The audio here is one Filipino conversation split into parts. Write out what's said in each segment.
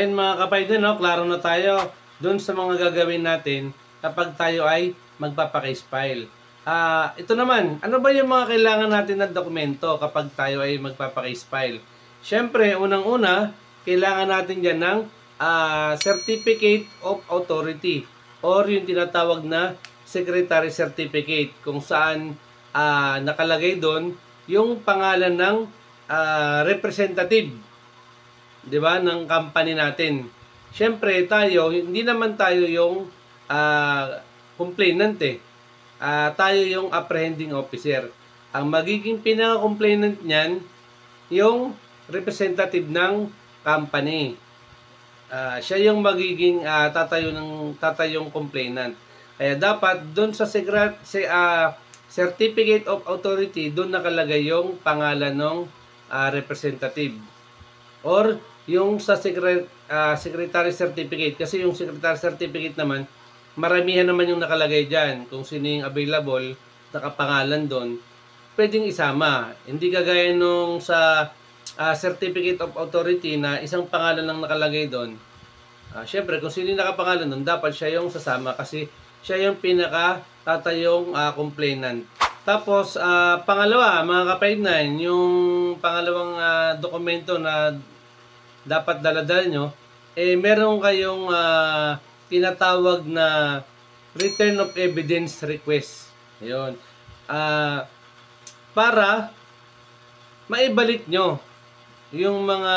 ayun mga kapatid, no, klaro na tayo dun sa mga gagawin natin kapag tayo ay magpapa-case file. Ito naman, ano ba yung mga kailangan natin na dokumento kapag tayo ay magpapa-case file? Siyempre, unang-una, kailangan natin dyan ng Certificate of Authority or yung tinatawag na Secretary Certificate, kung saan nakalagay doon yung pangalan ng representative, 'di ba, ng company natin. Siyempre tayo, hindi naman tayo yung complainant eh. Tayo yung apprehending officer. Ang magiging pinaka-complainant niyan yung representative ng company. Siya yung magiging tatayong complainant. Kaya dapat doon sa Certificate of Authority, doon nakalagay yung pangalan ng representative. Or yung sa Secretary Certificate, kasi yung Secretary Certificate naman, maramihan naman yung nakalagay dyan. Kung sino yung available, nakapangalan doon, pwedeng isama. Hindi kagaya nung sa Certificate of Authority na isang pangalan lang nakalagay doon. Siyempre, kung sino yung nakapangalan doon, dapat siya yung sasama kasi siya yung pinaka-tatayong complainant. Tapos, pangalawa, mga kapatid, yung pangalawang dokumento na dapat daladala nyo, meron kayong tinatawag na Return of Evidence Request. Ayun. Para maibalik nyo yung mga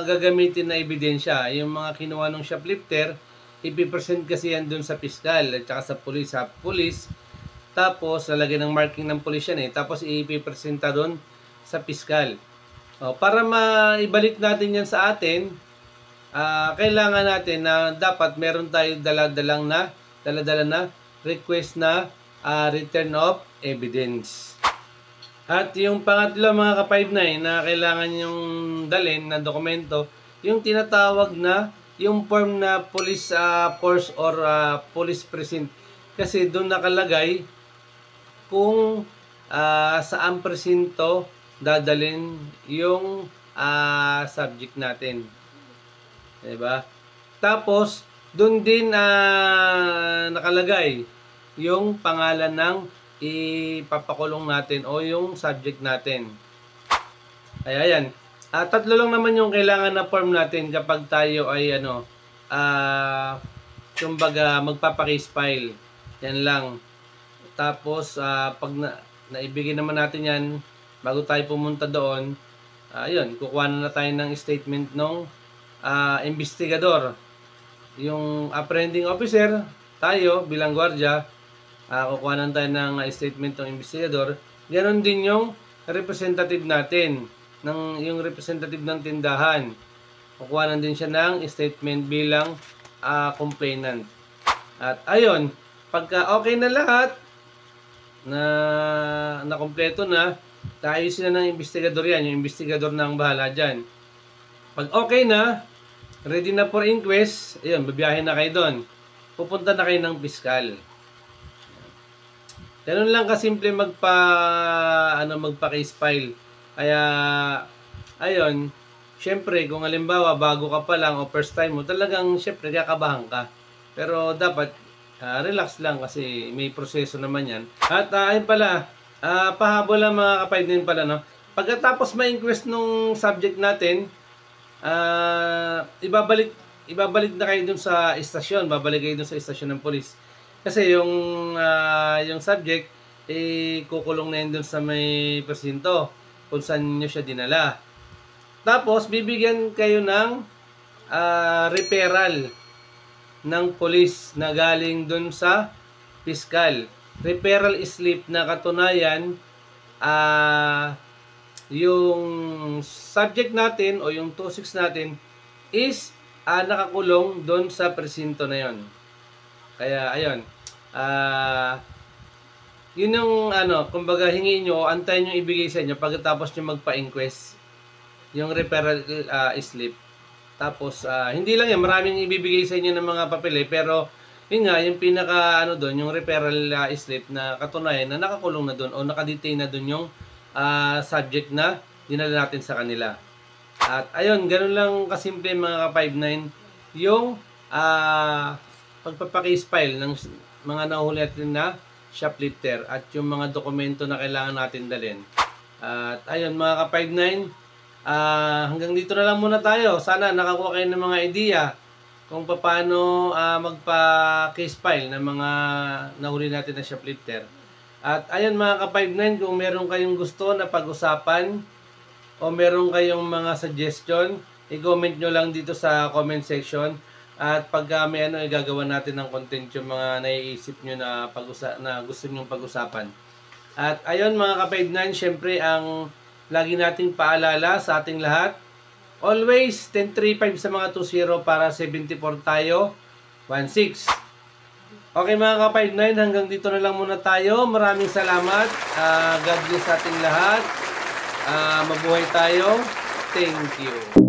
gagamitin na ebidensya, yung mga kinuha ng shoplifter, ipipresent kasi yan dun sa piskal at saka sa pulis. Tapos, lalagyan ng marking ng pulis yan eh. Tapos, ipipresenta dun sa piskal. Para maibalik natin yan sa atin, kailangan natin na dapat meron tayo dala-dala na request na return of evidence. At yung pangatlo mga kapatid na kailangan yung dalhin na dokumento, yung tinatawag na yung form na police force or police precinct. Kasi doon nakalagay kung saan presinto dadalhin yung subject natin. Diba? Tapos, doon din nakalagay yung pangalan ng ipapakulong natin o yung subject natin. Kaya yan. Tatlo lang naman yung kailangan na form natin kapag tayo ay kumbaga magpapa-case file. Yan lang. Tapos pag naibigay naman natin yan, bago tayo pumunta doon, ayun, kukuha na tayo ng statement ng investigador. Yung apprehending officer, tayo bilang gwardiya, kukuha na tayo ng statement ng investigador. Ganon din yung representative natin, yung representative ng tindahan. Kukuha na din siya ng statement bilang complainant. At ayun, pagka okay na lahat, na kompleto na, taayusin na ng investigador yan. Yung investigador na ang bahala dyan. Pag okay na, ready na for inquest, ayun, babiyahin na kayo doon. Pupunta na kayo ng piskal. Ganun lang kasimple magpa-case file. Kaya, ayun, syempre, kung halimbawa, bago ka pa lang o first time mo, talagang, syempre, kakabahan ka. Pero, dapat, relax lang kasi may proseso naman yan. At, ayun pala, pahabol lang mga kapatid din pala, no? Pagkatapos ma-inquest nung subject natin, ibabalik na kayo dun sa istasyon. Babalik kayo dun sa istasyon ng polis. Kasi yung subject, kukulong na yun dun sa may presinto kung saan nyo siya dinala. Tapos, bibigyan kayo ng referral ng polis na galing dun sa piskal. Referral slip na katunayan yung subject natin o yung 26 natin is nakakulong dun sa presinto na yon. Kaya, ayun. Yun yung, kumbaga, hingin nyo, antayin nyo ibigay sa inyo pagkatapos nyo magpa-inquest. Yung referral slip. Tapos, hindi lang yan, maraming ibibigay sa inyo ng mga papel pero, yun nga, yung pinaka, doon, yung referral slip na katunayan na nakakulong na doon o nakadetain na doon yung subject na dinala natin sa kanila. At ayun, ganun lang kasimple mga ka-59 yung pagpapakis file ng mga nahuli natin na shoplifter at yung mga dokumento na kailangan natin dalhin. At ayun mga ka-59, hanggang dito na lang muna tayo. Sana nakakuha kayo ng mga idea kung paano magpa-case file ng mga nahuli natin na shoplifter. At ayun mga ka-59, kung meron kayong gusto na pag-usapan o meron kayong mga suggestion, i-comment nyo lang dito sa comment section. At pag may igagawa natin ng content yung mga naiisip nyo na gusto nyong pag-usapan. At ayun mga ka-59, syempre ang lagi nating paalala sa ating lahat, always 10-3-5 sa mga 2-0 para 74 tayo, 1-6. Okay mga ka-59, hanggang dito na lang muna tayo. Maraming salamat. God bless sa ating lahat. Mabuhay tayo. Thank you.